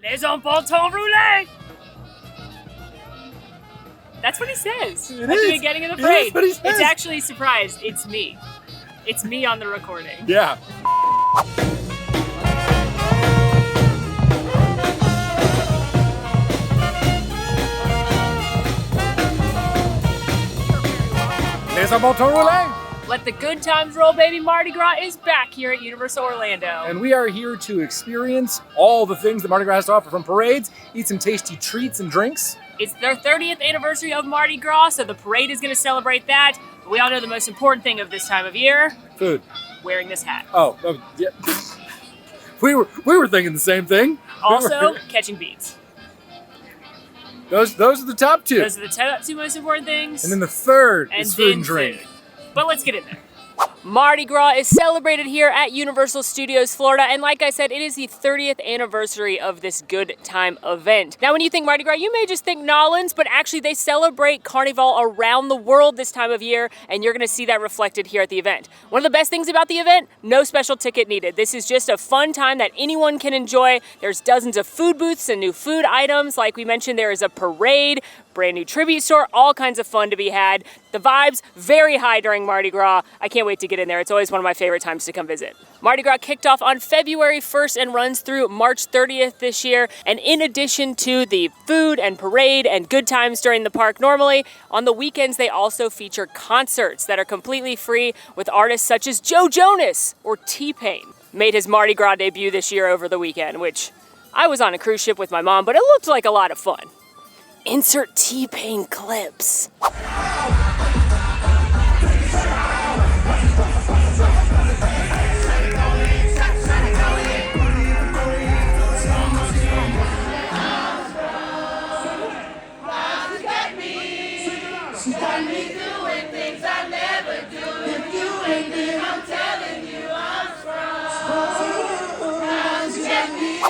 Les Bonbons Roulés! That's what he says at the beginning of the parade. What he says. It's actually a surprise. It's me. It's me on the recording. Yeah. Les Bonbons Roulés! Let the good times roll, baby. Mardi Gras is back here at Universal Orlando. And we are here to experience all the things that Mardi Gras has to offer, from parades, eat some tasty treats and drinks. It's their 30th anniversary of Mardi Gras, so the parade is going to celebrate that. But we all know the most important thing of this time of year. Food. Wearing this hat. Oh yeah. We were thinking the same thing. Also, catching beads. Those are the top two. Those are the two most important things. And then the third is food and drink. Food. But let's get in there. Mardi Gras is celebrated here at Universal Studios Florida, and like I said, it is the 30th anniversary of this good time event. Now, when you think Mardi Gras, you may just think Nolans, but actually they celebrate Carnival around the world this time of year, and you're gonna see that reflected here at the event. One of the best things about the event, no special ticket needed. This is just a fun time that anyone can enjoy. There's dozens of food booths and new food items. Like we mentioned, there is a parade, brand new tribute store, all kinds of fun to be had. The vibes, very high during Mardi Gras. I can't wait to get in there. It's always one of my favorite times to come visit. Mardi Gras kicked off on February 1st and runs through March 30th this year. And in addition to the food and parade and good times during the park normally, on the weekends they also feature concerts that are completely free with artists such as Joe Jonas or T-Pain. Made his Mardi Gras debut this year over the weekend, which I was on a cruise ship with my mom, but it looked like a lot of fun. Insert T-Pain clips.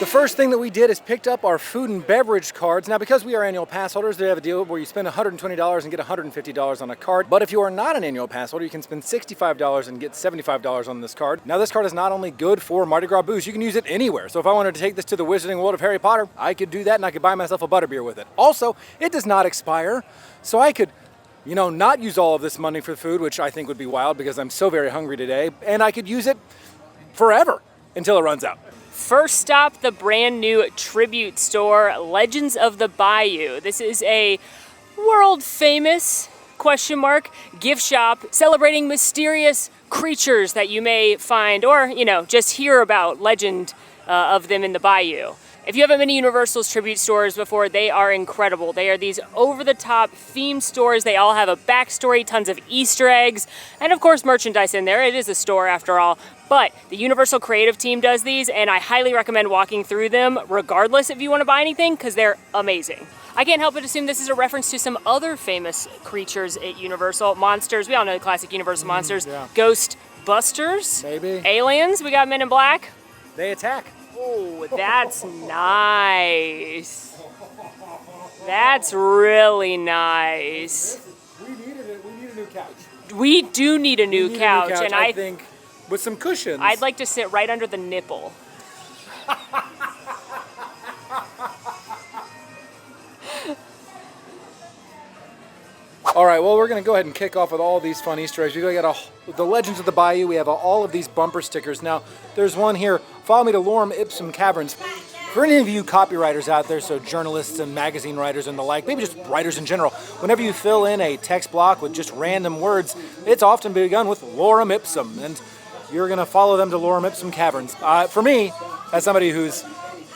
The first thing that we did is picked up our food and beverage cards. Now, because we are annual pass holders, they have a deal where you spend $120 and get $150 on a card. But if you are not an annual pass holder, you can spend $65 and get $75 on this card. Now, this card is not only good for Mardi Gras booths, you can use it anywhere. So if I wanted to take this to the Wizarding World of Harry Potter, I could do that and I could buy myself a butterbeer with it. Also, it does not expire, so I could, not use all of this money for food, which I think would be wild because I'm so very hungry today, and I could use it forever until it runs out. First stop, the brand new tribute store, Legends of the Bayou. This is a world famous, ? gift shop celebrating mysterious creatures that you may find or, just hear about legend of them in the Bayou. If you haven't been to Universal's tribute stores before, they are incredible. They are these over-the-top themed stores. They all have a backstory, tons of Easter eggs, and of course merchandise in there. It is a store after all. But the Universal creative team does these, and I highly recommend walking through them regardless if you want to buy anything, because they're amazing. I can't help but assume this is a reference to some other famous creatures at Universal. Monsters, we all know the classic Universal monsters. Yeah. Ghost Busters. Maybe. Aliens, we got Men in Black. They attack. Oh, that's nice. That's really nice. We need a new couch. We do need a new couch, and I think with some cushions. I'd like to sit right under the nipple. All right, well, we're going to go ahead and kick off with all these fun Easter eggs. We got the Legends of the Bayou. We have all of these bumper stickers. Now, there's one here. Follow me to Lorem Ipsum Caverns. For any of you copywriters out there, so journalists and magazine writers and the like, maybe just writers in general, whenever you fill in a text block with just random words, it's often begun with Lorem Ipsum, and you're going to follow them to Lorem Ipsum Caverns. For me, as somebody who's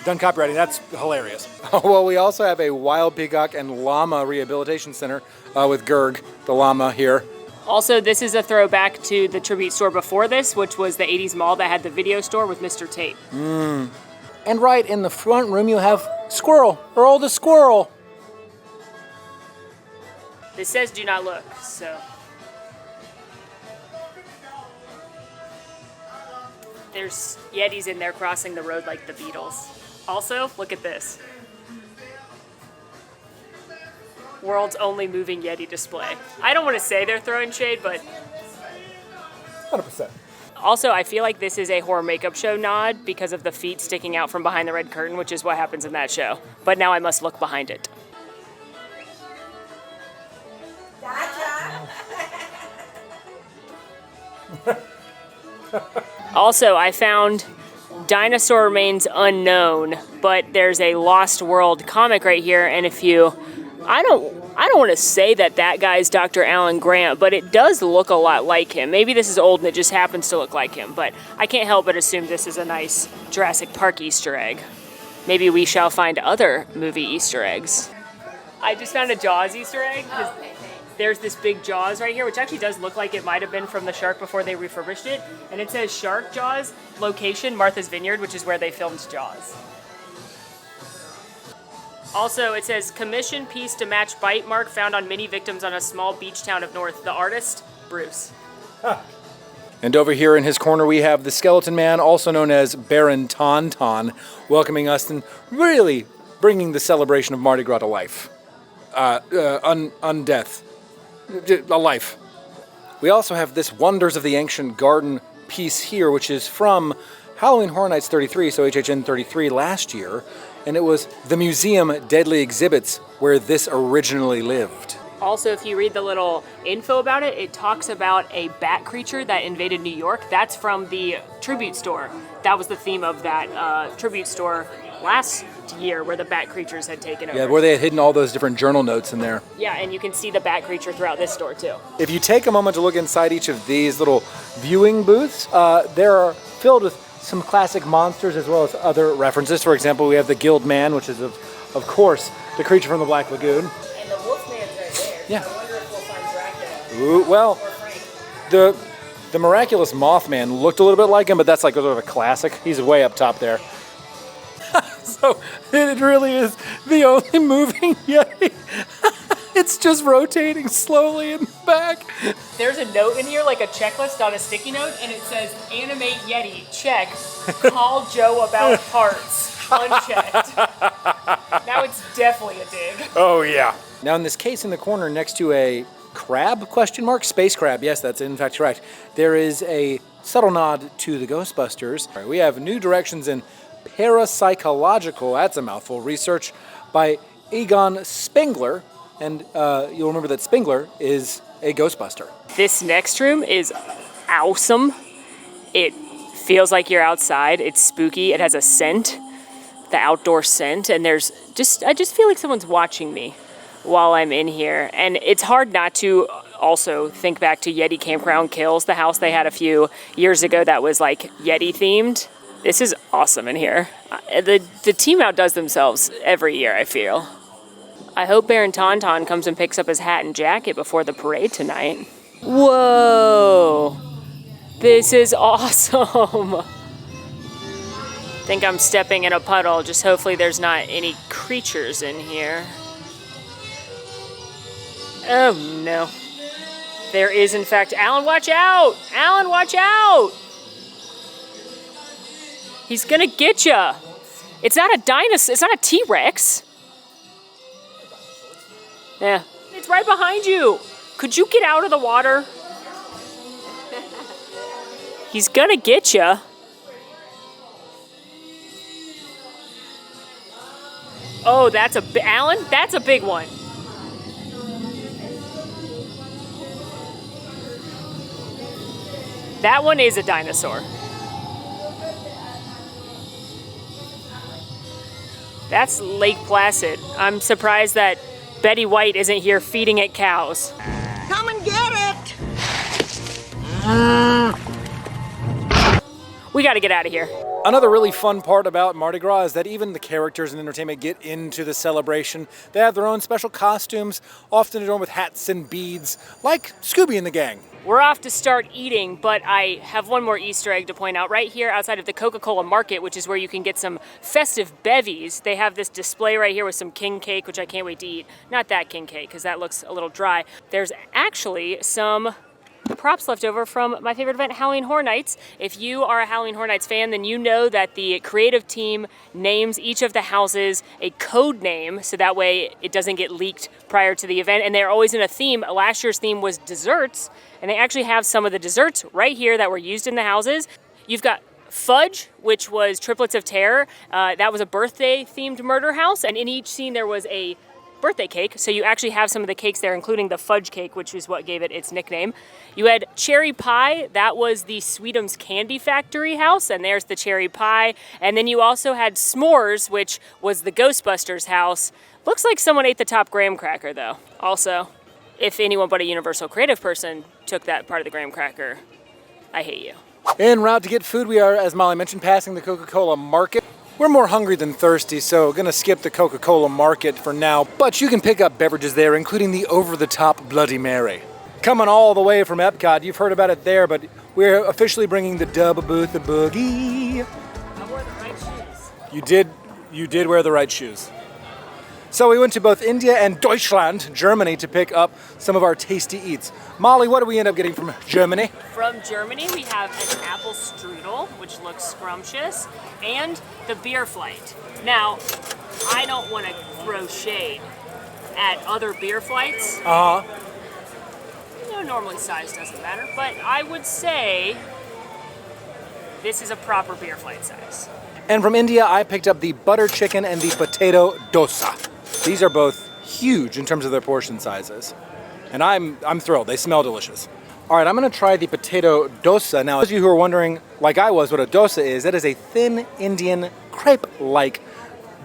done copywriting, that's hilarious. Well, we also have a wild peacock and llama rehabilitation center with Gerg, the llama here. Also, this is a throwback to the tribute store before this, which was the 80s mall that had the video store with Mr. Tate. And right in the front room, you have Squirrel, Earl the Squirrel. This says do not look, so. There's Yetis in there crossing the road like the Beatles. Also, look at this. World's only moving Yeti display. I don't want to say they're throwing shade, but 100%. Also, I feel like this is a horror makeup show nod because of the feet sticking out from behind the red curtain, which is what happens in that show. But now I must look behind it. Also, I found Dinosaur Remains Unknown, but there's a Lost World comic right here, and if you... I don't want to say that guy's Dr. Alan Grant, but it does look a lot like him. Maybe this is old and it just happens to look like him, but I can't help but assume this is a nice Jurassic Park Easter egg. Maybe we shall find other movie Easter eggs. I just found a Jaws Easter egg, because there's this big Jaws right here, which actually does look like it might have been from the shark before they refurbished it, and it says Shark Jaws, location Martha's Vineyard, which is where they filmed Jaws. Also, it says, commission piece to match bite mark found on many victims on a small beach town of North. The artist, Bruce. And over here in his corner, we have the Skeleton Man, also known as Baron Tauntaun, welcoming us and really bringing the celebration of Mardi Gras to life. Undeath. A life. We also have this Wonders of the Ancient Garden piece here, which is from Halloween Horror Nights 33, so HHN 33 last year, and it was the Museum Deadly Exhibits where this originally lived. Also, if you read the little info about it, it talks about a bat creature that invaded New York. That's from the tribute store. That was the theme of that tribute store last year, where the bat creatures had taken over. Yeah, where they had hidden all those different journal notes in there. Yeah, and you can see the bat creature throughout this store too. If you take a moment to look inside each of these little viewing booths, they're filled with some classic monsters as well as other references. For example, we have the Guild Man, which is, of course, the creature from the Black Lagoon. And the Wolfman's right there. Yeah. So I wonder if we'll find Dracula. Ooh, well, the Miraculous Mothman looked a little bit like him, but that's like sort of a classic. He's way up top there. So it really is the only moving Yeti. It's just rotating slowly in the back. There's a note in here, like a checklist on a sticky note, and it says, animate Yeti, check. Call Joe about parts, unchecked. Now it's definitely a dig. Oh, yeah. Now in this case in the corner next to a crab, question mark? Space crab, yes, that's in fact correct. There is a subtle nod to the Ghostbusters. All right, we have new directions in parapsychological, that's a mouthful, research by Egon Spengler. And you'll remember that Spengler is a Ghostbuster. This next room is awesome. It feels like you're outside. It's spooky. It has a scent, the outdoor scent. And I just feel like someone's watching me while I'm in here. And it's hard not to also think back to Yeti Campground Kills, the house they had a few years ago that was like Yeti themed. This is awesome in here. The team outdoes themselves every year, I feel. I hope Baron Tauntaun comes and picks up his hat and jacket before the parade tonight. Whoa! This is awesome! Think I'm stepping in a puddle, just hopefully there's not any creatures in here. Oh no. There is in fact, Alan, watch out! Alan, watch out! He's gonna get ya! It's not a dinosaur, it's not a T-Rex. Yeah, it's right behind you. Could you get out of the water? He's gonna get ya. Oh, Alan, that's a big one. That one is a dinosaur. That's Lake Placid. I'm surprised that Betty White isn't here feeding it cows. Come and get it! We gotta get out of here. Another really fun part about Mardi Gras is that even the characters in entertainment get into the celebration. They have their own special costumes, often adorned with hats and beads, like Scooby and the gang. We're off to start eating, but I have one more Easter egg to point out. Right here outside of the Coca-Cola Market, which is where you can get some festive bevies, they have this display right here with some king cake, which I can't wait to eat. Not that king cake, because that looks a little dry. There's actually some props left over from my favorite event, Halloween Horror Nights. If you are a Halloween Horror Nights fan, then you know that the creative team names each of the houses a code name, so that way it doesn't get leaked prior to the event, and they're always in a theme. Last year's theme was desserts, and they actually have some of the desserts right here that were used in the houses. You've got Fudge, which was Triplets of Terror. That was a birthday-themed murder house, and in each scene there was a birthday cake, so you actually have some of the cakes there, including the fudge cake, which is what gave it its nickname. You had Cherry Pie, that was the Sweetums Candy Factory house, and there's the cherry pie. And then you also had S'mores, which was the Ghostbusters house. Looks like someone ate the top graham cracker, though. Also, if anyone but a Universal creative person took that part of the graham cracker, I hate you. En route to get food, we are, as Molly mentioned, passing the Coca-Cola market. We're more hungry than thirsty, so gonna skip the Coca-Cola market for now, but you can pick up beverages there, including the over-the-top Bloody Mary. Coming all the way from Epcot, you've heard about it there, but we're officially bringing the Dub Booth, the Boogie. I wore the right shoes. You did wear the right shoes. So we went to both India and Deutschland, Germany, to pick up some of our tasty eats. Molly, what did we end up getting from Germany? From Germany, we have an apple strudel, which looks scrumptious, and the beer flight. Now, I don't want to throw shade at other beer flights. You know, normally size doesn't matter, but I would say this is a proper beer flight size. And from India, I picked up the butter chicken and the potato dosa. These are both huge in terms of their portion sizes. And I'm thrilled. They smell delicious. All right, I'm gonna try the potato dosa. Now, those of you who are wondering, like I was, what a dosa is, that is a thin Indian crepe-like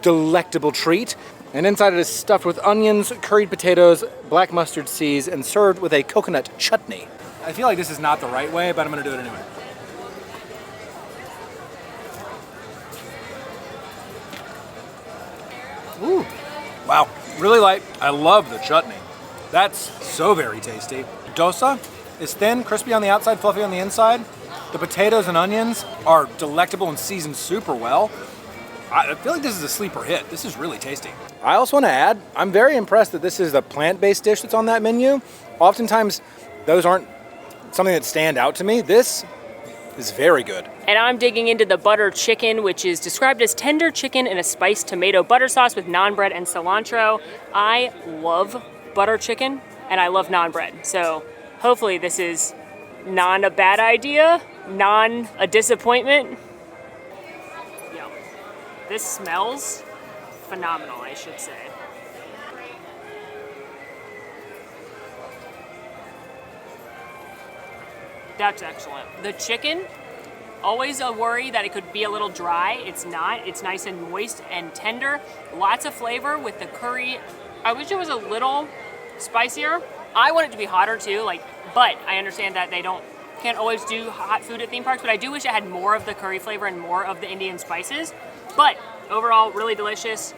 delectable treat. And inside it is stuffed with onions, curried potatoes, black mustard seeds, and served with a coconut chutney. I feel like this is not the right way, but I'm gonna do it anyway. Ooh, wow, really light. I love the chutney. That's so very tasty. Dosa is thin, crispy on the outside, fluffy on the inside. The potatoes and onions are delectable and seasoned super well. I feel like this is a sleeper hit. This is really tasty. I also want to add, I'm very impressed that this is a plant-based dish that's on that menu. Oftentimes, those aren't something that stand out to me. This is very good. And I'm digging into the butter chicken, which is described as tender chicken in a spiced tomato butter sauce with naan bread and cilantro. I love butter chicken, and I love naan bread. So hopefully this is not a bad idea, not a disappointment. Yo, this smells phenomenal, I should say. That's excellent. The chicken, always a worry that it could be a little dry. It's not. It's nice and moist and tender. Lots of flavor with the curry. I wish it was a little spicier. I want it to be hotter too, but I understand that they can't always do hot food at theme parks, but I do wish it had more of the curry flavor and more of the Indian spices. But overall, really delicious,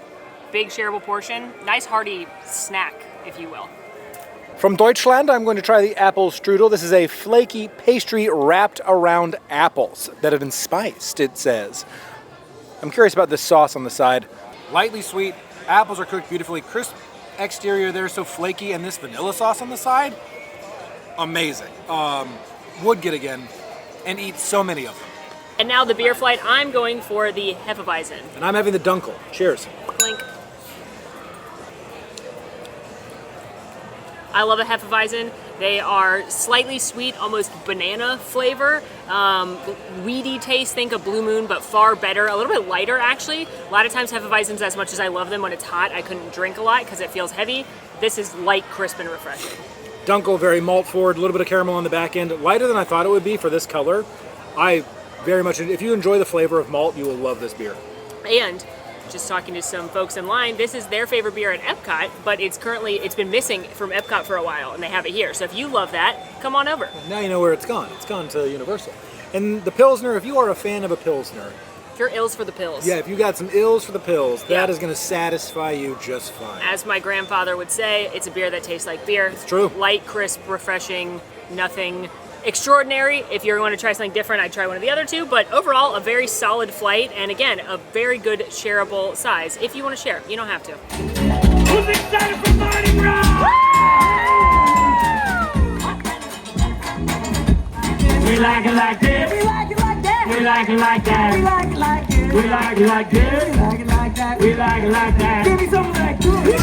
big shareable portion. Nice hearty snack, if you will. From Deutschland, I'm going to try the apple strudel. This is a flaky pastry wrapped around apples that have been spiced, it says. I'm curious about this sauce on the side. Lightly sweet, apples are cooked beautifully, crisp exterior there, so flaky, and this vanilla sauce on the side, amazing. Would get again and eat so many of them. And now the beer flight, I'm going for the Hefeweizen. And I'm having the Dunkel. Cheers. Clink. I love a Hefeweizen. They are slightly sweet, almost banana flavor. Weedy taste, think of Blue Moon, but far better. A little bit lighter, actually. A lot of times Hefeweizens, as much as I love them when it's hot, I couldn't drink a lot because it feels heavy. This is light, crisp, and refreshing. Dunkel, very malt forward, a little bit of caramel on the back end. Lighter than I thought it would be for this color. I very much, if you enjoy the flavor of malt, you will love this beer. And just talking to some folks in line, this is their favorite beer at Epcot, but it's been missing from Epcot for a while, and they have it here. So if you love that, come on over. Now you know where it's gone. It's gone to Universal. And the Pilsner, if you are a fan of a Pilsner. If you're ills for the pills. Yeah, if you got some ills for the pills, that is going to satisfy you just fine. As my grandfather would say, it's a beer that tastes like beer. It's true. Light, crisp, refreshing, nothing extraordinary. If you're going to try something different, I'd try one of the other two, but overall, a very solid flight, and again, a very good shareable size. If you want to share, you don't have to. Who's excited for Mardi Gras? We like it like this. We like it like that. We like it like that. We like it like this. We like it like this. We like it like that. We like it like that. Give me some of that good.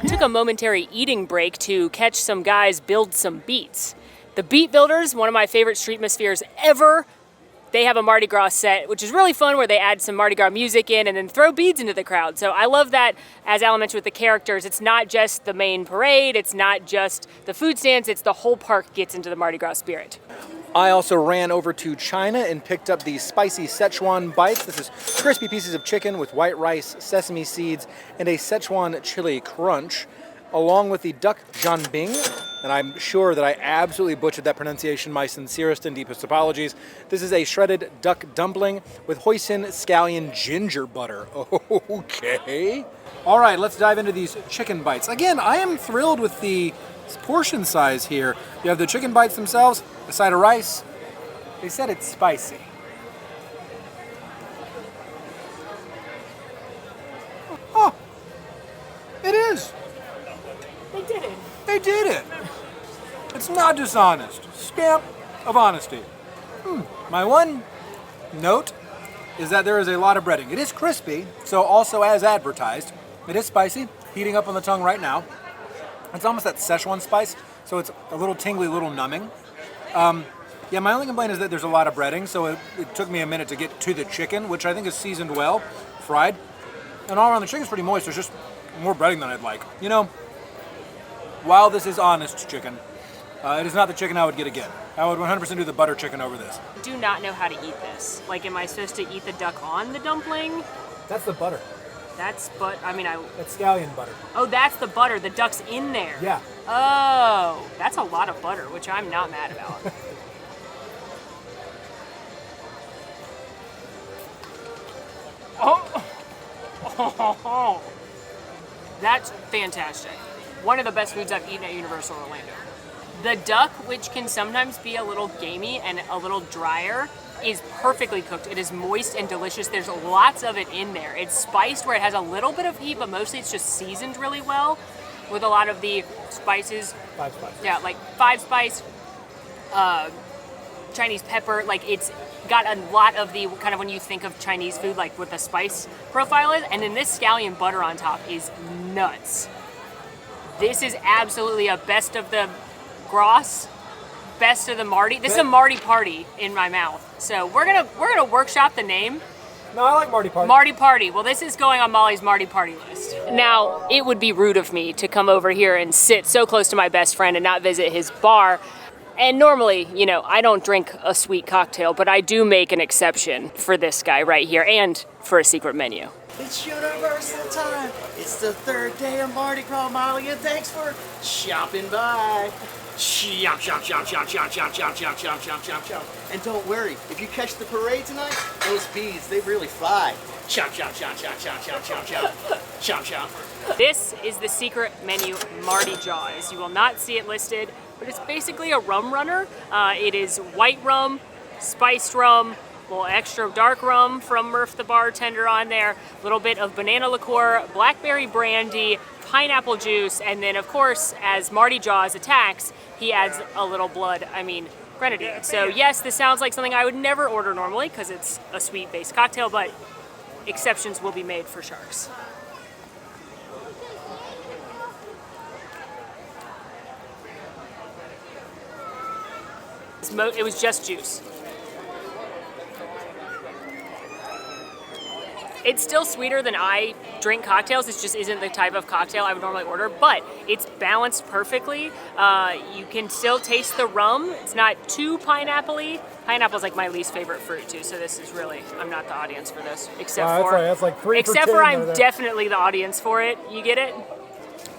Took a momentary eating break to catch some guys build some beats. The Beat Builders, one of my favorite streetmospheres ever. They have a Mardi Gras set, which is really fun, where they add some Mardi Gras music in and then throw beads into the crowd. So I love that, as Alan mentioned with the characters, it's not just the main parade, it's not just the food stands, it's the whole park gets into the Mardi Gras spirit. I also ran over to China and picked up the spicy Szechuan bites. This is crispy pieces of chicken with white rice, sesame seeds, and a Szechuan chili crunch, along with the duck janbing. And I'm sure that I absolutely butchered that pronunciation. My sincerest and deepest apologies. This is a shredded duck dumpling with hoisin scallion ginger butter. Okay. All right, let's dive into these chicken bites. Again, I am thrilled with the portion size here. You have the chicken bites themselves, a side of rice. They said it's spicy. Oh, it is. They did it. They did it. It's not dishonest. Stamp of honesty. My one note is that there is a lot of breading. It is crispy, so also as advertised. It is spicy, heating up on the tongue right now. It's almost that Szechuan spice, so it's a little tingly, a little numbing. Yeah, my only complaint is that there's a lot of breading, so it took me a minute to get to the chicken, which I think is seasoned well, fried. And all around, the chicken's pretty moist. There's just more breading than I'd like. You know, while this is honest chicken, it is not the chicken I would get again. I would 100% do the butter chicken over this. I do not know how to eat this. Like, am I supposed to eat the duck on the dumpling? That's the butter. That's That's scallion butter. Oh, that's the butter. The duck's in there. Yeah. Oh, that's a lot of butter, which I'm not mad about. Oh, that's fantastic. One of the best foods I've eaten at Universal Orlando. The duck, which can sometimes be a little gamey and a little drier, is perfectly cooked. It is moist and delicious. There's lots of it in there. It's spiced where it has a little bit of heat, but mostly it's just seasoned really well with a lot of the spices. 5 spice. Yeah, like 5 spice, Chinese pepper. Like, it's got a lot of the kind of, when you think of Chinese food, like what the spice profile is. And then this scallion butter on top is nuts. This is absolutely a best of the Gras, best of the Mardi. This is a Mardi party in my mouth. So we're gonna workshop the name. No, I like Mardi Party. Mardi Party. Well, this is going on Molly's Mardi Party list. Now, it would be rude of me to come over here and sit so close to my best friend and not visit his bar. And normally, you know, I don't drink a sweet cocktail, but I do make an exception for this guy right here and for a secret menu. It's Universal time. It's the 3rd day of Mardi Gras, Molly, and thanks for shopping by. Chomp, chomp, chomp, chomp, chomp, chomp, chomp, chomp, chomp, chomp, chomp, chomp. And don't worry, if you catch the parade tonight, those beads, they really fly. Chomp, chomp, chomp, chomp, chomp, chomp, chomp, chomp, chomp, chomp. This is the secret menu, Mardi Jaws. You will not see it listed, but it's basically a rum runner. It is white rum, spiced rum, a little extra dark rum from Murph the bartender on there, a little bit of banana liqueur, blackberry brandy, pineapple juice, and then of course, as Mardi Jaws attacks, he adds a little blood, grenadine. So yes, this sounds like something I would never order normally because it's a sweet-based cocktail, but exceptions will be made for sharks. It was just juice. It's still sweeter than I drink cocktails. It just isn't the type of cocktail I would normally order, but it's balanced perfectly. You can still taste the rum. It's not too pineapple-y. Pineapple's like my least favorite fruit too, so this is really, I'm not the audience for this, except for that's like 3 for except 10 for I'm right there. definitely the audience for it. You get it?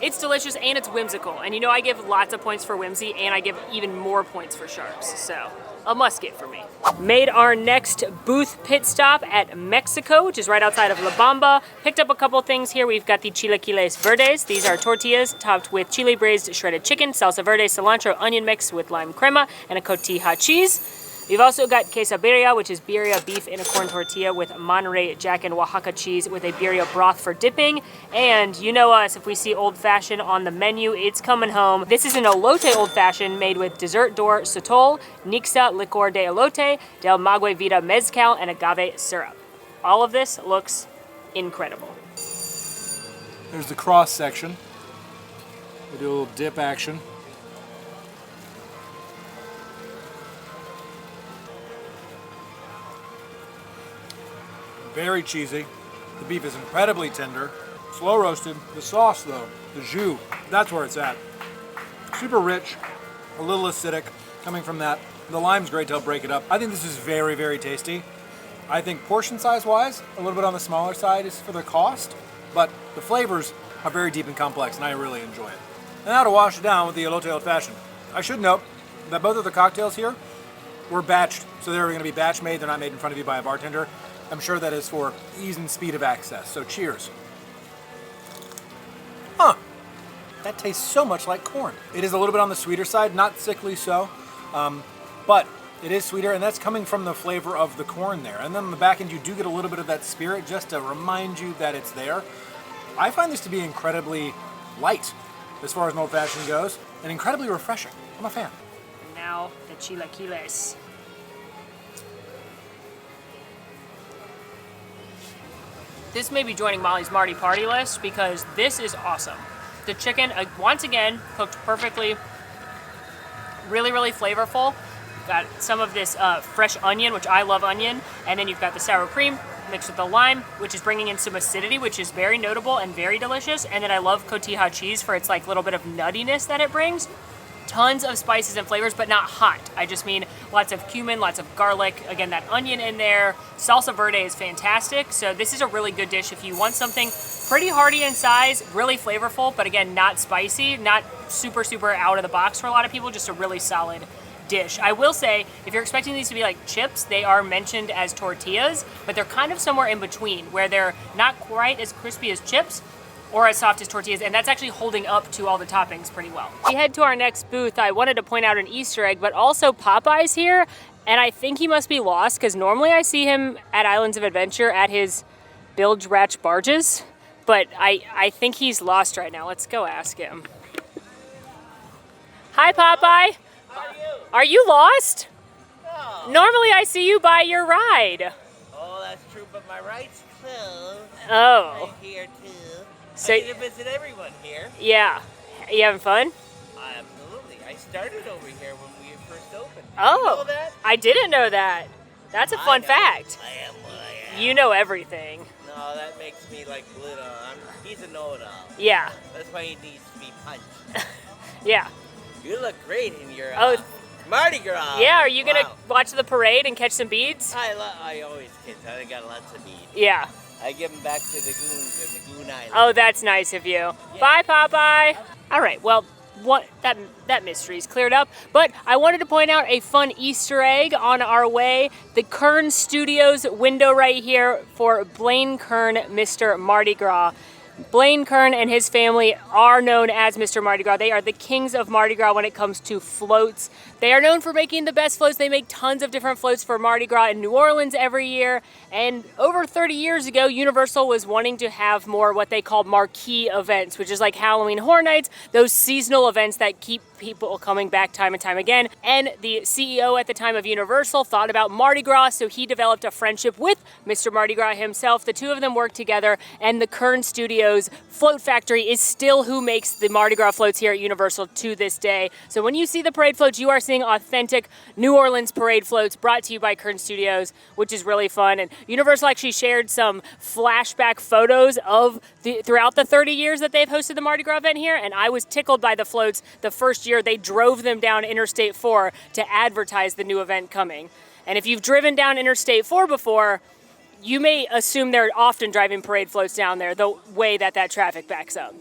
It's delicious and it's whimsical. And you know I give lots of points for whimsy and I give even more points for sharps. So a must get for me. Made our next booth pit stop at Mexico, which is right outside of La Bamba. Picked up a couple things here. We've got the chilaquiles verdes. These are tortillas topped with chili braised shredded chicken, salsa verde, cilantro, onion mix with lime crema, and a cotija cheese. We've also got quesabirria, which is birria beef in a corn tortilla with Monterey Jack and Oaxaca cheese with a birria broth for dipping. And you know us, if we see old fashioned on the menu, it's coming home. This is an elote old fashioned made with dessert d'or sotol, Nixa licor de elote, del maguey vida mezcal, and agave syrup. All of this looks incredible. There's the cross section. We do a little dip action. Very cheesy. The beef is incredibly tender. Slow roasted. The sauce though, the jus, that's where it's at. Super rich, a little acidic coming from that. The lime's great to help break it up. I think this is very, very tasty. I think portion size wise, a little bit on the smaller side is for the cost, but the flavors are very deep and complex and I really enjoy it. And now to wash it down with the elote old fashioned. I should note that both of the cocktails here were batched, so they're gonna be batch made, they're not made in front of you by a bartender. I'm sure that is for ease and speed of access, so cheers. Huh, that tastes so much like corn. It is a little bit on the sweeter side, not sickly so, but it is sweeter, and that's coming from the flavor of the corn there. And then on the back end, you do get a little bit of that spirit just to remind you that it's there. I find this to be incredibly light as far as an old-fashioned goes, and incredibly refreshing. I'm a fan. And now the chilaquiles. This may be joining Molly's Mardi Party list because this is awesome. The chicken, once again, cooked perfectly. Really, really flavorful. Got some of this fresh onion, which I love onion. And then you've got the sour cream mixed with the lime, which is bringing in some acidity, which is very notable and very delicious. And then I love cotija cheese for its like little bit of nuttiness that it brings. Tons of spices and flavors, but not hot. I just mean lots of cumin, lots of garlic, again, that onion in there. Salsa verde is fantastic. So this is a really good dish if you want something pretty hearty in size, really flavorful, but again, not spicy, not super, super out of the box for a lot of people, just a really solid dish. I will say, if you're expecting these to be like chips, they are mentioned as tortillas, but they're kind of somewhere in between, where they're not quite as crispy as chips, or as soft as tortillas, and that's actually holding up to all the toppings pretty well. We head to our next booth. I wanted to point out an Easter egg, but also Popeye's here, and I think he must be lost, because normally I see him at Islands of Adventure at his bilge ratch barges, but I think he's lost right now. Let's go ask him. Hi, Popeye. How are you? Are you lost? No. Normally I see you by your ride. Oh, that's true, but my ride's closed. Oh. Right here, too. So- I get to visit everyone here. Yeah. You having fun? Absolutely. I started over here when we first opened. Did Oh. you know that? I didn't know that. That's a fun I know. fact. I am what I am. You know everything. No, that makes me like little. He's a know-it-all. Yeah. That's why he needs to be punched. Yeah. You look great in your Oh. Mardi Gras. Yeah, are you gonna Wow. watch the parade and catch some beads? I always kids. I got lots of beads. Yeah. I give them back to the goons in the Goon Island. Oh, that's nice of you. Bye, Popeye. All right, well, that mystery's cleared up, but I wanted to point out a fun Easter egg on our way. The Kern Studios window right here for Blaine Kern, Mr. Mardi Gras. Blaine Kern and his family are known as Mr. Mardi Gras. They are the kings of Mardi Gras when it comes to floats. They are known for making the best floats. They make tons of different floats for Mardi Gras in New Orleans every year. And over 30 years ago, Universal was wanting to have more what they call marquee events, which is like Halloween Horror Nights, those seasonal events that keep people coming back time and time again. And the CEO at the time of Universal thought about Mardi Gras, so he developed a friendship with Mr. Mardi Gras himself. The two of them worked together, and the Kern Studios Float Factory is still who makes the Mardi Gras floats here at Universal to this day. So when you see the parade floats, you are seeing authentic New Orleans parade floats brought to you by Kern Studios, which is really fun. And Universal actually shared some flashback photos of throughout the 30 years that they've hosted the Mardi Gras event here, and I was tickled by the floats the first year they drove them down Interstate 4 to advertise the new event coming. And if you've driven down Interstate 4 before, you may assume they're often driving parade floats down there the way that traffic backs up.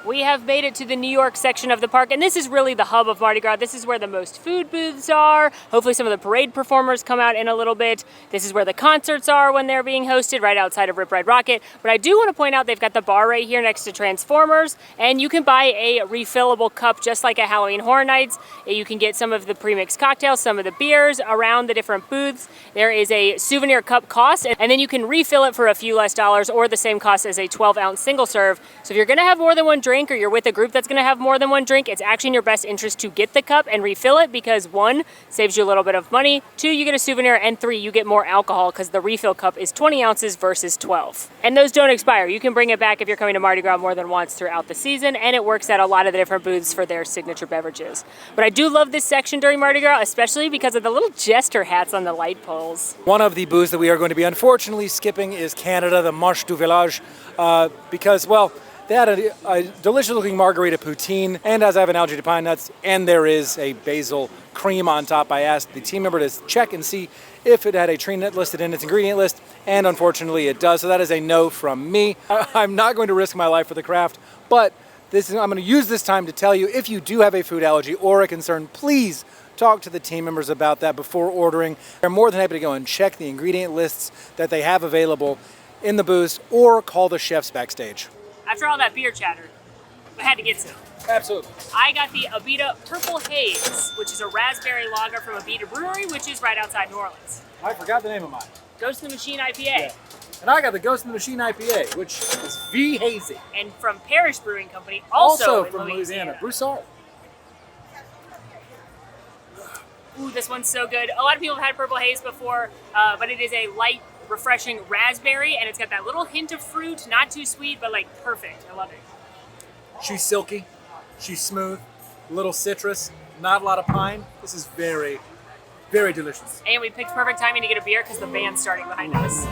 We have made it to the New York section of the park, and this is really the hub of Mardi Gras. This is where the most food booths are. Hopefully some of the parade performers come out in a little bit. This is where the concerts are when they're being hosted, right outside of Rip Ride Rocket. But I do want to point out they've got the bar right here next to Transformers, and you can buy a refillable cup just like at Halloween Horror Nights. You can get some of the pre-mixed cocktails, some of the beers around the different booths. There is a souvenir cup cost, and then you can refill it for a few less dollars or the same cost as a 12-ounce single serve. So if you're gonna have more than one drink or you're with a group that's gonna have more than one drink, it's actually in your best interest to get the cup and refill it because 1, saves you a little bit of money, 2, you get a souvenir, and 3, you get more alcohol because the refill cup is 20 ounces versus 12. And those don't expire. You can bring it back if you're coming to Mardi Gras more than once throughout the season, and it works at a lot of the different booths for their signature beverages. But I do love this section during Mardi Gras, especially because of the little jester hats on the light poles. One of the booths that we are going to be unfortunately skipping is Canada, the Marche du Village, because, well, they had a delicious looking margarita poutine, and as I have an algae to pine nuts, and there is a basil cream on top. I asked the team member to check and see if it had a tree nut listed in its ingredient list, and unfortunately it does, so that is a no from me. I'm not going to risk my life for the craft, but I'm going to use this time to tell you, if you do have a food allergy or a concern, please talk to the team members about that before ordering. They're more than happy to go and check the ingredient lists that they have available in the booths or call the chefs backstage. After all that beer chatter, I had to get some. Absolutely. I got the Abita Purple Haze, which is a raspberry lager from Abita Brewery, which is right outside New Orleans. I forgot the name of mine. Ghost in the Machine IPA. Yeah. And I got the Ghost in the Machine IPA, which is V Hazy. And from Parish Brewing Company, also in from Louisiana. Broussard. Ooh, this one's so good. A lot of people have had Purple Haze before, but it is a light, refreshing raspberry, and it's got that little hint of fruit, not too sweet, but like perfect. I love it. She's silky, she's smooth, a little citrus, not a lot of pine. This is very, very delicious. And we picked perfect timing to get a beer because the band's starting behind us.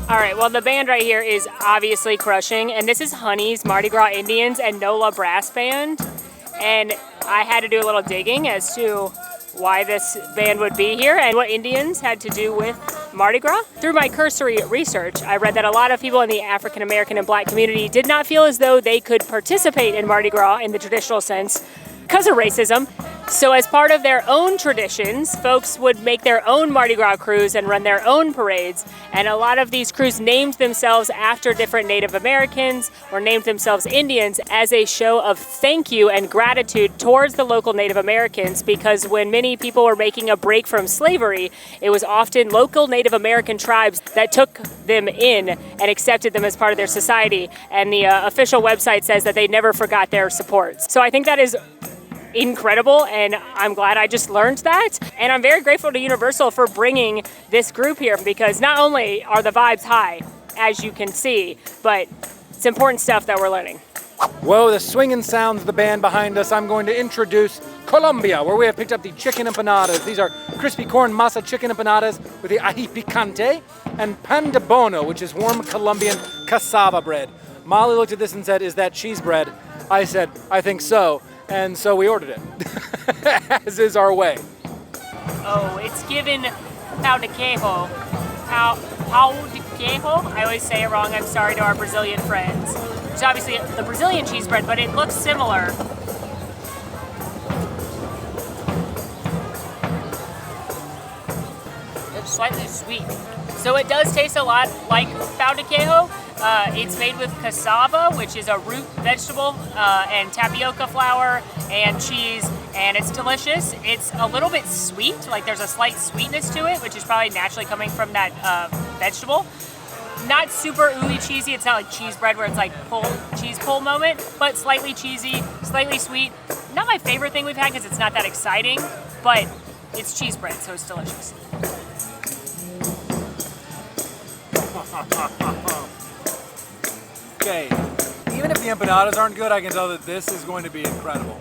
All right, well, the band right here is obviously crushing, and this is Honey's Mardi Gras Indians and NOLA Brass Band, and I had to do a little digging as to why this band would be here and what Indians had to do with Mardi Gras. Through my cursory research, I read that a lot of people in the African American and Black community did not feel as though they could participate in Mardi Gras in the traditional sense because of racism. So as part of their own traditions, folks would make their own Mardi Gras crews and run their own parades. And a lot of these crews named themselves after different Native Americans or named themselves Indians as a show of thank you and gratitude towards the local Native Americans, because when many people were making a break from slavery, it was often local Native American tribes that took them in and accepted them as part of their society. And the official website says that they never forgot their support. So I think that is incredible, and I'm glad I just learned that. And I'm very grateful to Universal for bringing this group here, because not only are the vibes high, as you can see, but it's important stuff that we're learning. Whoa, the swinging sounds of the band behind us. I'm going to introduce Colombia, where we have picked up the chicken empanadas. These are crispy corn masa chicken empanadas with the ají picante, and pan de bono, which is warm Colombian cassava bread. Molly looked at this and said, "Is that cheese bread?" I said, "I think so." And so we ordered it, as is our way. Oh, it's given pão de queijo. Pão de queijo? I always say it wrong. I'm sorry to our Brazilian friends. It's obviously the Brazilian cheese bread, but it looks similar. It's slightly sweet. So it does taste a lot like pão de queijo. It's made with cassava, which is a root vegetable, and tapioca flour and cheese, and it's delicious. It's a little bit sweet, like there's a slight sweetness to it, which is probably naturally coming from that vegetable. Not super ooey cheesy. It's not like cheese bread where it's like cheese pull moment, but slightly cheesy, slightly sweet. Not my favorite thing we've had because it's not that exciting, but it's cheese bread, so it's delicious. Okay, even if the empanadas aren't good, I can tell that this is going to be incredible.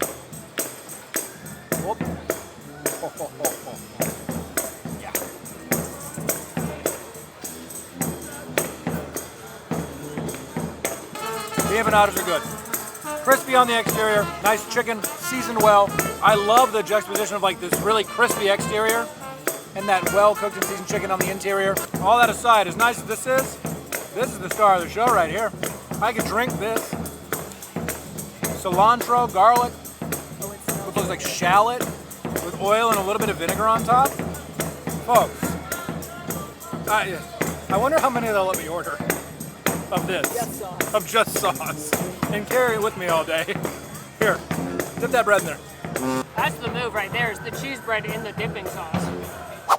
Yeah. The empanadas are good. Crispy on the exterior, nice chicken, seasoned well. I love the juxtaposition of like this really crispy exterior and that well-cooked and seasoned chicken on the interior. All that aside, as nice as this is the star of the show right here. I could drink this. Cilantro, garlic, what looks like shallot with oil and a little bit of vinegar on top. Folks, I wonder how many they'll let me order of this, of just sauce, and carry it with me all day. Here, dip that bread in there. That's the move right there, is the cheese bread in the dipping sauce.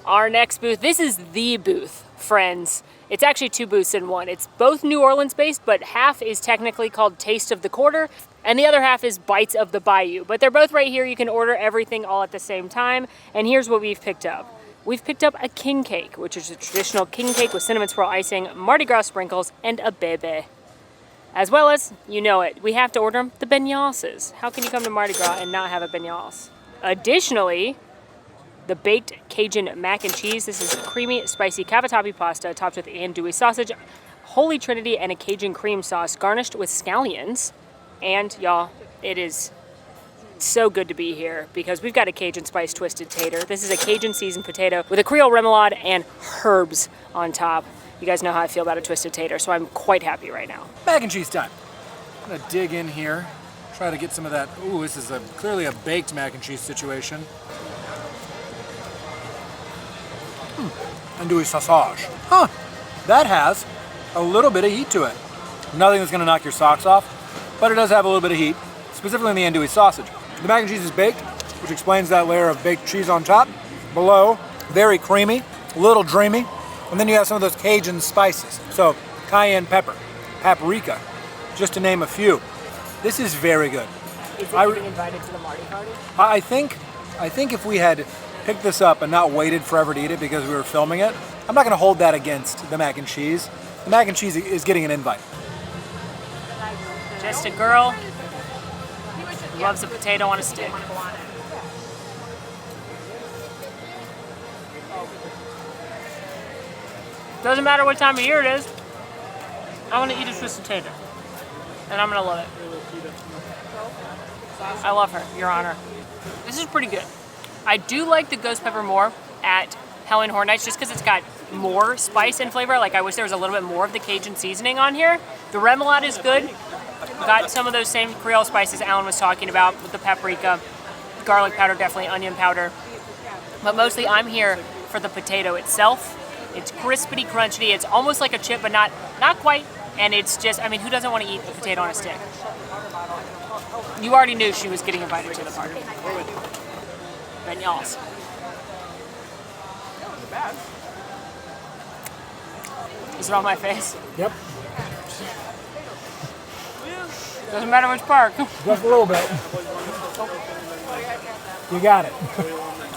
Our next booth, this is the booth, friends. It's actually two booths in one. It's both New Orleans based, but half is technically called Taste of the Quarter, and the other half is Bites of the Bayou. But they're both right here. You can order everything all at the same time. And here's what we've picked up. We've picked up a king cake, which is a traditional king cake with cinnamon swirl icing, Mardi Gras sprinkles, and a bebe. As well as, you know it, we have to order them, the beignasses. How can you come to Mardi Gras and not have a beignasse? Additionally, the baked Cajun mac and cheese. This is creamy, spicy cavatappi pasta topped with andouille sausage, holy trinity, and a Cajun cream sauce garnished with scallions. And y'all, it is so good to be here because we've got a Cajun spice twisted tater. This is a Cajun seasoned potato with a Creole remoulade and herbs on top. You guys know how I feel about a twisted tater, so I'm quite happy right now. Mac and cheese time. I'm gonna dig in here, try to get some of that. Ooh, this is clearly a baked mac and cheese situation. Andouille sausage. Huh, that has a little bit of heat to it. Nothing that's gonna knock your socks off, but it does have a little bit of heat, specifically in the andouille sausage. The mac and cheese is baked, which explains that layer of baked cheese on top. Below, very creamy, a little dreamy, and then you have some of those Cajun spices. So, cayenne pepper, paprika, just to name a few. This is very good. Is it getting invited to the Mardi party? I think if we had picked this up and not waited forever to eat it because we were filming it, I'm not gonna hold that against the mac and cheese. The mac and cheese is getting an invite. Just a girl who loves a potato on a stick. Doesn't matter what time of year it is. I want to eat a twisted tater, and I'm gonna love it. I love her, Your Honor. This is pretty good. I do like the ghost pepper more at Helen Horn Nights just because it's got more spice and flavor. Like I wish there was a little bit more of the Cajun seasoning on here. The remoulade is good. Got some of those same Creole spices Alan was talking about with the paprika, garlic powder, definitely onion powder. But mostly I'm here for the potato itself. It's crispity, crunchy. It's almost like a chip, but not quite. And it's just, I mean, who doesn't want to eat a potato on a stick? You already knew she was getting invited to the party. Beignets. Is it on my face? Yep. Doesn't matter which part. Just a little bit. You got it.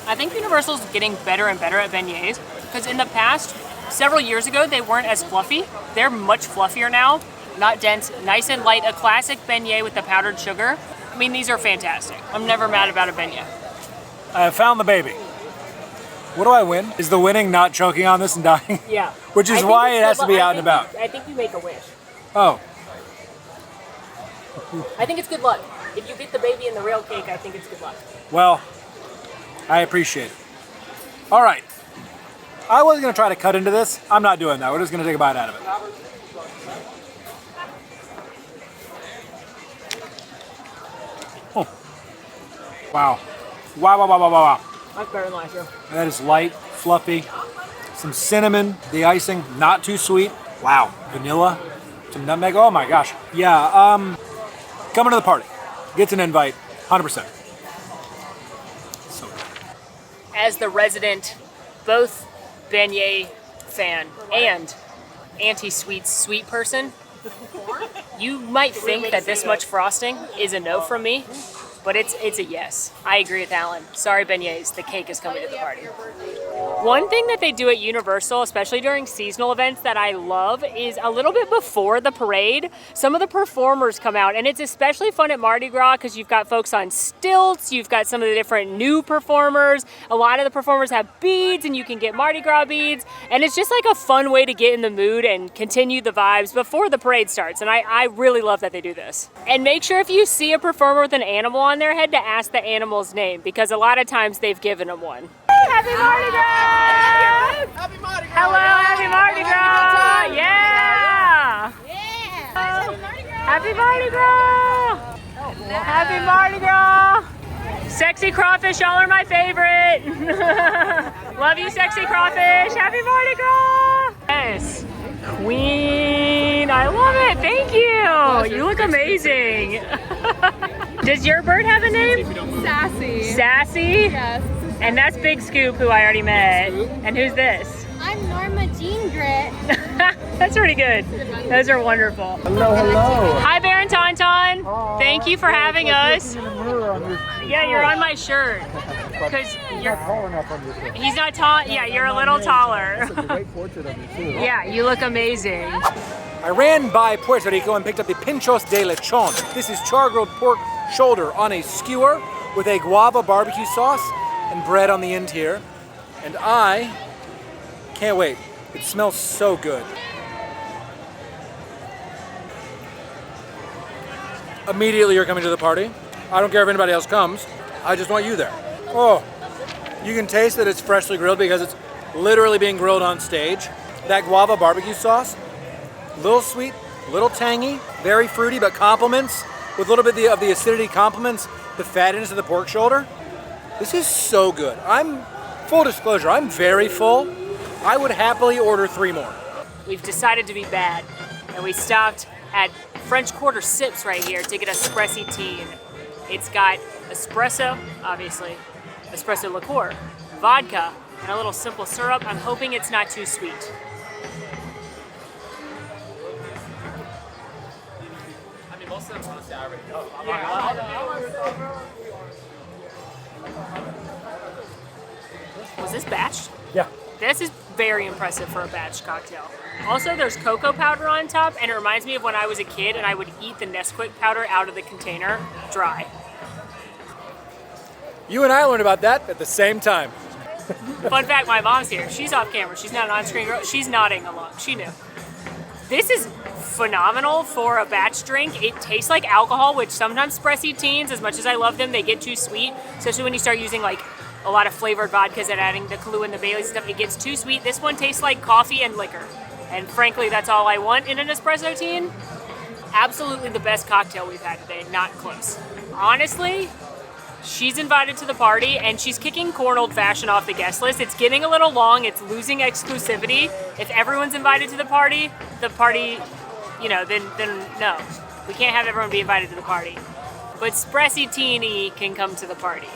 I think Universal's getting better and better at beignets because in the past, several years ago, they weren't as fluffy. They're much fluffier now, not dense, nice and light. A classic beignet with the powdered sugar. I mean, these are fantastic. I'm never mad about a beignet. I have found the baby. What do I win? Is the winning not choking on this and dying? Yeah. Which is why it has to be out and about. I think you make a wish. Oh. I think it's good luck. If you get the baby in the real cake, I think it's good luck. Well, I appreciate it. All right. I was going to try to cut into this. I'm not doing that. We're just going to take a bite out of it. Oh. Wow. Wow. That's better than last year. That is light, fluffy. Some cinnamon. The icing, not too sweet. Wow. Vanilla. Some nutmeg. Oh my gosh. Yeah. Coming to the party. Gets an invite. 100%. So good. As the resident, both beignet fan and anti-sweet person, you might think that this much frosting is a no from me, but it's a yes. I agree with Alan. Sorry, beignets, the cake is coming to the party. One thing that they do at Universal, especially during seasonal events that I love, is a little bit before the parade, some of the performers come out, and it's especially fun at Mardi Gras because you've got folks on stilts, you've got some of the different new performers, a lot of the performers have beads and you can get Mardi Gras beads, and it's just like a fun way to get in the mood and continue the vibes before the parade starts, and I really love that they do this. And make sure if you see a performer with an animal on their head to ask the animal's name, because a lot of times they've given them one. Happy Mardi Gras! Happy Mardi Gras! Hello, happy Mardi Gras! Yeah! Happy Mardi Gras! Happy Mardi Gras! Sexy crawfish, y'all are my favorite. Love you, sexy crawfish. Happy Mardi Gras! Yes, Queen. I love it. Thank you. You look amazing. Does your bird have a name? Sassy. Sassy? Yes. And that's Big Scoop, who I already met. And who's this? I'm Norma Jean Grit. That's pretty good. Those are wonderful. Hello, hello. Hi, Baron Tauntaun. Thank you for having us. Yeah, you're on my shirt. Because you're tall enough on your shirt. He's not tall. Yeah, you're a little taller. That's a great portrait of you, too. Yeah, you look amazing. I ran by Puerto Rico and picked up the pinchos de lechon. This is char-grilled pork shoulder on a skewer with a guava barbecue sauce and bread on the end here. And I can't wait. It smells so good. Immediately you're coming to the party. I don't care if anybody else comes. I just want you there. Oh, you can taste that it's freshly grilled because it's literally being grilled on stage. That guava barbecue sauce, little sweet, little tangy, very fruity, but complements with a little bit of the acidity complements the fattiness of the pork shoulder. This is so good. Full disclosure, I'm very full. I would happily order 3 more. We've decided to be bad, and we stopped at French Quarter Sips right here to get espresso tea. It's got espresso, obviously, espresso liqueur, vodka, and a little simple syrup. I'm hoping it's not too sweet. I mean, most of them honestly I already know. Was this batched? Yeah. This is very impressive for a batch cocktail. Also, there's cocoa powder on top, and it reminds me of when I was a kid and I would eat the Nesquik powder out of the container dry. You and I learned about that at the same time. Fun fact, my mom's here. She's off camera. She's not an on-screen girl. She's nodding along. She knew. This is phenomenal for a batch drink. It tastes like alcohol, which sometimes espresso teens, as much as I love them, they get too sweet, especially when you start using like a lot of flavored vodkas and adding the Kahlua and the Baileys and stuff. It gets too sweet. This one tastes like coffee and liquor. And frankly, that's all I want in an espresso teen. Absolutely the best cocktail we've had today, not close. Honestly, she's invited to the party and she's kicking corn old fashioned off the guest list. It's getting a little long, it's losing exclusivity. If everyone's invited to the party, you know, then no. We can't have everyone be invited to the party. But Spressy Teeny can come to the party.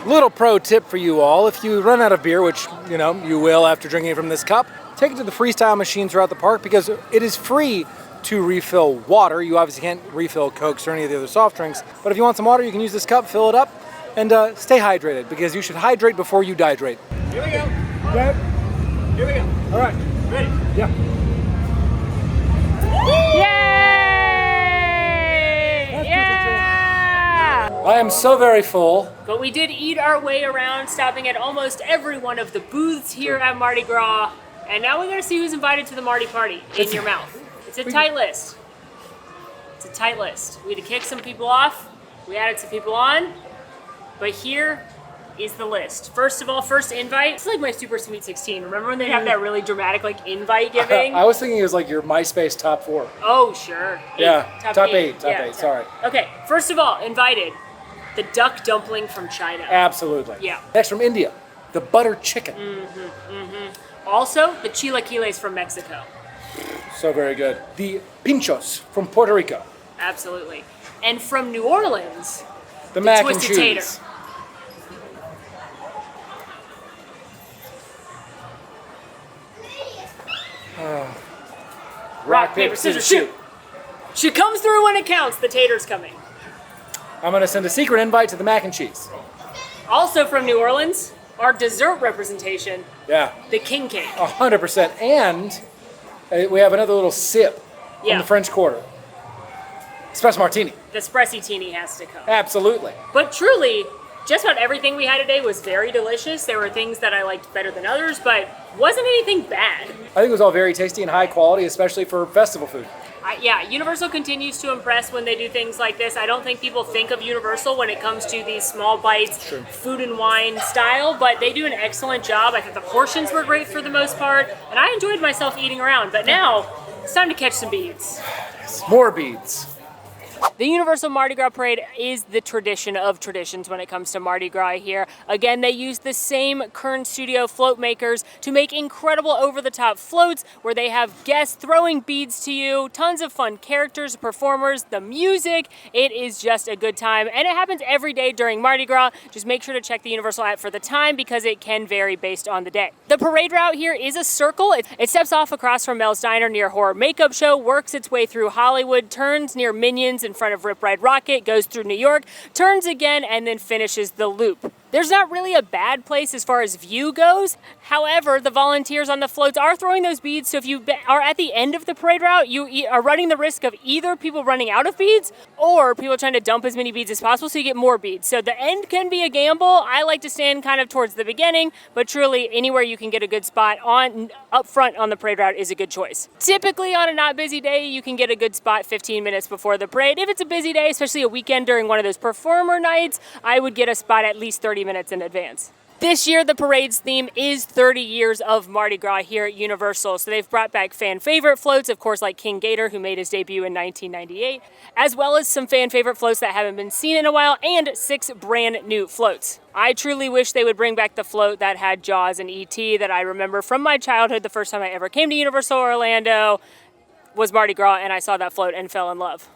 Little pro tip for you all, if you run out of beer, which you know you will after drinking from this cup, take it to the freestyle machines throughout the park because it is free to refill water. You obviously can't refill Cokes or any of the other soft drinks, but if you want some water, you can use this cup, fill it up, and stay hydrated because you should hydrate before you dehydrate. Here we go. Okay. Here we go. All right. Ready? Yeah. Yay! Yeah! I am so very full. But we did eat our way around, stopping at almost every one of the booths here at Mardi Gras. And now we're gonna see who's invited to the Mardi party in your mouth. It's a tight list. It's a tight list. We had to kick some people off. We added some people on. But here is the list. First of all, first invite. It's like my Super Sweet 16. Remember when they have that really dramatic like invite giving? I was thinking it was like your MySpace top 4. Oh, sure. Yeah, top eight, Yeah, sorry. Okay, first of all, invited. The duck dumpling from China. Absolutely. Yeah. Next from India, the butter chicken. Also, the chilaquiles from Mexico. So very good. The pinchos from Puerto Rico. Absolutely. And from New Orleans, The mac and twisted cheese. tater. Rock, paper, scissors, shoot. She comes through when it counts. The tater's coming. I'm going to send a secret invite to the mac and cheese. Also from New Orleans, our dessert representation, Yeah, the king cake. 100%. And we have another little sip Yeah. from the French Quarter. Espresso martini. The Spressy-tini has to come. Absolutely. But truly, just about everything we had today was very delicious. There were things that I liked better than others, but wasn't anything bad. I think it was all very tasty and high quality, especially for festival food. Yeah, Universal continues to impress when they do things like this. I don't think people think of Universal when it comes to these small bites, food and wine style, but they do an excellent job. I think the portions were great for the most part, and I enjoyed myself eating around. But now, it's time to catch some beads. More beads. The Universal Mardi Gras Parade is the tradition of traditions when it comes to Mardi Gras here. Again, they use the same Kern Studio float makers to make incredible over-the-top floats where they have guests throwing beads to you, tons of fun characters, performers, the music. It is just a good time, and it happens every day during Mardi Gras. Just make sure to check the Universal app for the time because it can vary based on the day. The parade route here is a circle. It steps off across from Mel's Diner near Horror Makeup Show, works its way through Hollywood, turns near Minions in front of Rip Ride Rocket, goes through New York, turns again, and then finishes the loop. There's not really a bad place as far as view goes. However, the volunteers on the floats are throwing those beads, so if you are at the end of the parade route, you are running the risk of either people running out of beads or people trying to dump as many beads as possible so you get more beads. So the end can be a gamble. I like to stand kind of towards the beginning, but truly anywhere you can get a good spot on up front on the parade route is a good choice. Typically on a not busy day, you can get a good spot 15 minutes before the parade. If it's a busy day, especially a weekend during one of those performer nights, I would get a spot at least 30 minutes in advance. This year, the parade's theme is 30 years of Mardi Gras here at Universal. So they've brought back fan favorite floats, of course, like King Gator, who made his debut in 1998, as well as some fan favorite floats that haven't been seen in a while, and 6 brand new floats. I truly wish they would bring back the float that had Jaws and E.T. that I remember from my childhood. The first time I ever came to Universal Orlando was Mardi Gras, and I saw that float and fell in love.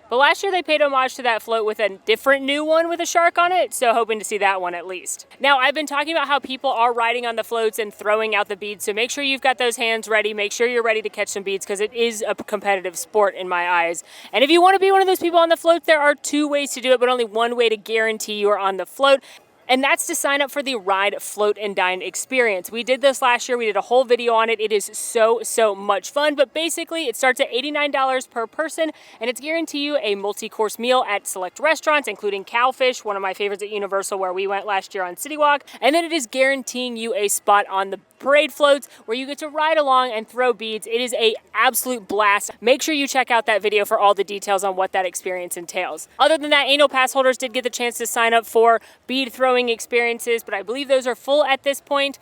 But last year they paid homage to that float with a different new one with a shark on it, so hoping to see that one at least. Now, I've been talking about how people are riding on the floats and throwing out the beads, so make sure you've got those hands ready. Make sure you're ready to catch some beads because it is a competitive sport in my eyes. And if you want to be one of those people on the float, there are 2 ways to do it, but only one way to guarantee you are on the float. And that's to sign up for the Ride, Float, and Dine experience. We did this last year. We did a whole video on it. It is so much fun. But basically, it starts at $89 per person, and it's guaranteed you a multi-course meal at select restaurants, including Cowfish, one of my favorites at Universal, where we went last year on City Walk. And then it is guaranteeing you a spot on the parade floats where you get to ride along and throw beads. It is an absolute blast. Make sure you check out that video for all the details on what that experience entails. Other than that, annual pass holders did get the chance to sign up for bead throwing experiences, but I believe those are full at this point.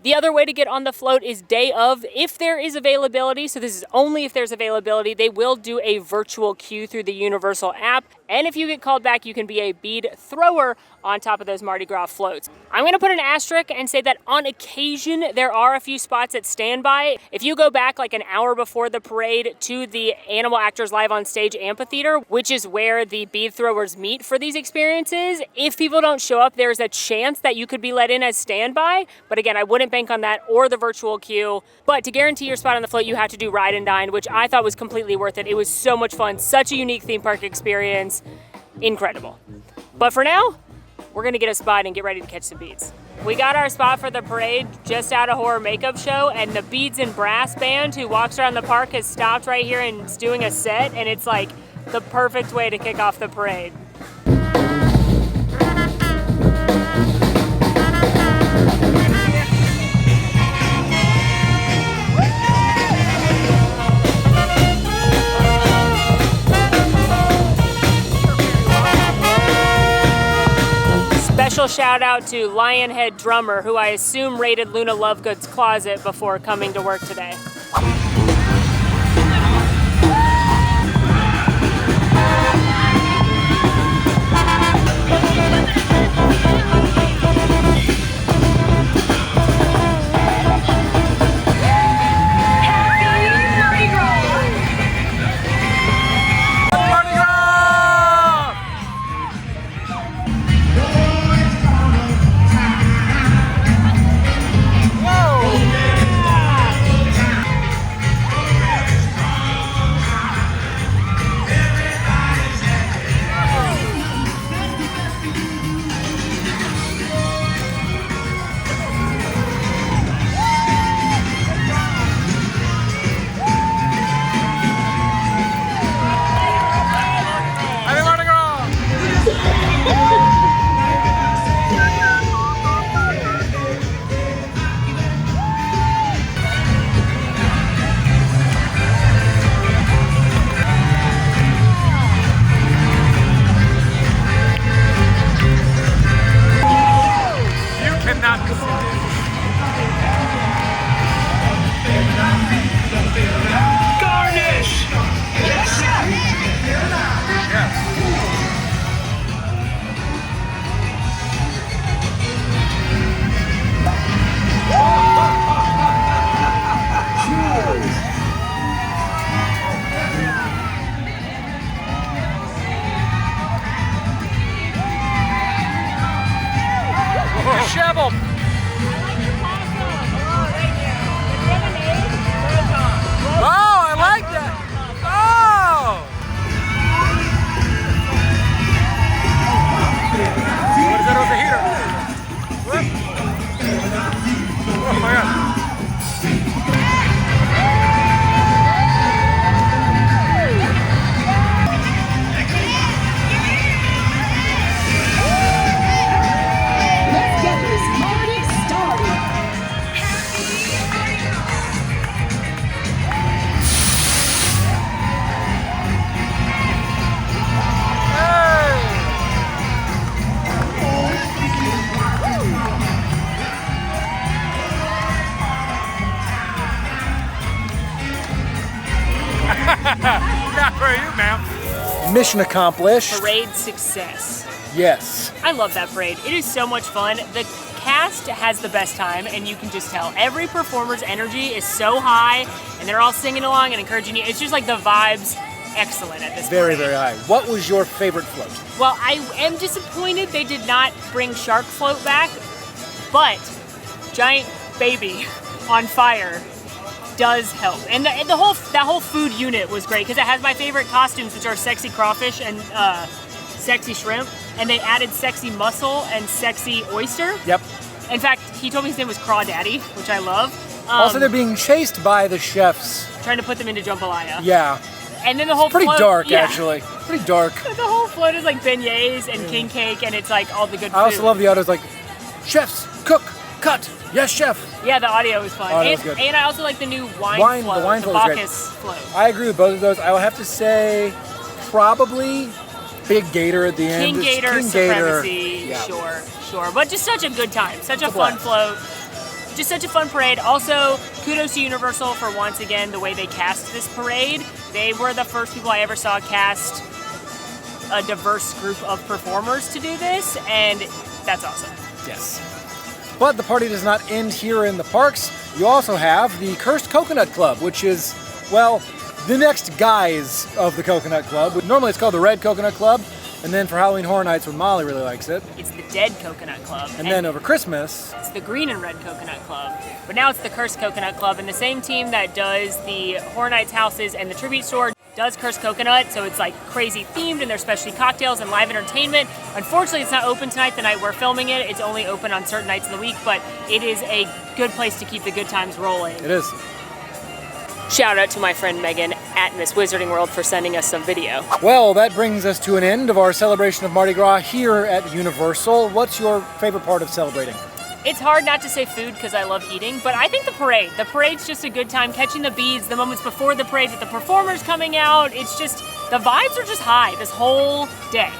The other way to get on the float is day of, if there is availability. So this is only if there's availability. They will do a virtual queue through the Universal app. And if you get called back, you can be a bead thrower on top of those Mardi Gras floats. I'm going to put an asterisk and say that on occasion, there are a few spots at standby. If you go back like an hour before the parade to the Animal Actors Live on Stage amphitheater, which is where the bead throwers meet for these experiences, if people don't show up, there's a chance that you could be let in as standby. But again, I wouldn't bank on that or the virtual queue. But to guarantee your spot on the float, you have to do Ride and Dine, which I thought was completely worth it. It was so much fun, such a unique theme park experience. Incredible. But for now, we're gonna get a spot and get ready to catch some beads. We got our spot for the parade just out of Horror Makeup Show, and the Beads and Brass Band who walks around the park has stopped right here and is doing a set, and it's like the perfect way to kick off the parade. Special shout out to Lionhead Drummer, who I assume raided Luna Lovegood's closet before coming to work today. Not for you, ma'am. Mission accomplished. Parade success. Yes. I love that parade. It is so much fun. The cast has the best time, and you can just tell. Every performer's energy is so high, and they're all singing along and encouraging you. It's just like the vibes, excellent at this Very, parade. very high. What was your favorite float? Well, I am disappointed they did not bring Shark Float back, but Giant Baby on Fire does help. And that whole food unit was great because it has my favorite costumes, which are sexy crawfish and sexy shrimp, and they added sexy mussel and sexy oyster. Yep. In fact, he told me his name was Crawdaddy, which I love. Also, they're being chased by the chefs. Trying to put them into jambalaya. Yeah. And then the whole Pretty float, dark, yeah. actually. Pretty dark. The whole float is like beignets and king cake, and it's like all the good food. I also love the autos like, chefs, cook, cut, yes, chef. Yeah, the audio was fun. Audio and, was good. and I also like the new wine float, the wine float is great. Bacchus float. I agree with both of those. I will have to say, probably Big Gator at the end. King It's Gator King Gator. supremacy, Yeah. sure. But just such a good time, such a It's a fun blast. float, just such a fun parade. Also, kudos to Universal for once again the way they cast this parade. They were the first people I ever saw cast a diverse group of performers to do this, and that's awesome. Yes. But the party does not end here in the parks. You also have the Cursed Coconut Club, which is, well, the next guise of the Coconut Club. Normally it's called the Red Coconut Club, and then for Halloween Horror Nights when Molly really likes it. It's the Dead Coconut Club. And then over Christmas, it's the Green and Red Coconut Club. But now it's the Cursed Coconut Club, and the same team that does the Horror Nights houses and the Tribute Store does Cursed Coconut, so it's like crazy themed, and there's specialty cocktails and live entertainment. Unfortunately, it's not open tonight, the night we're filming it. It's only open on certain nights in the week, but it is a good place to keep the good times rolling. it is. Shout out to my friend Megan at Miss Wizarding World for sending us some video. Well, that brings us to an end of our celebration of Mardi Gras here at Universal. What's your favorite part of celebrating? It's hard not to say food because I love eating, but I think the parade. The parade's just a good time, catching the beads, the moments before the parade with the performers coming out. It's just, the vibes are just high this whole day.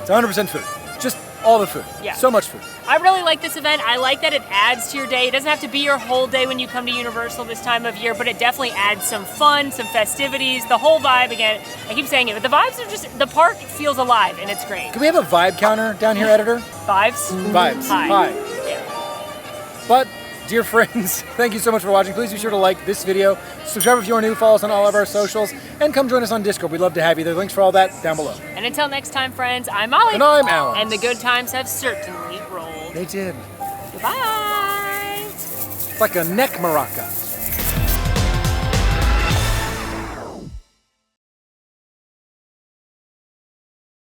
It's 100% food. Just all the food. Yeah. So much food. I really like this event. I like that it adds to your day. It doesn't have to be your whole day when you come to Universal this time of year, but it definitely adds some fun, some festivities, the whole vibe. Again, I keep saying it, but the vibes are just, the park feels alive and it's great. Can we have a vibe counter down here, editor? Vibes? Vibes. High. High. Yeah. But, dear friends, thank you so much for watching. Please be sure to like this video, subscribe if you are new, follow us on all of our socials, and come join us on Discord. We'd love to have you there. Links for all that down below. And until next time, friends, I'm Molly. And I'm Alan. And the good times have certainly rolled. They did. Goodbye. It's like a neck maraca.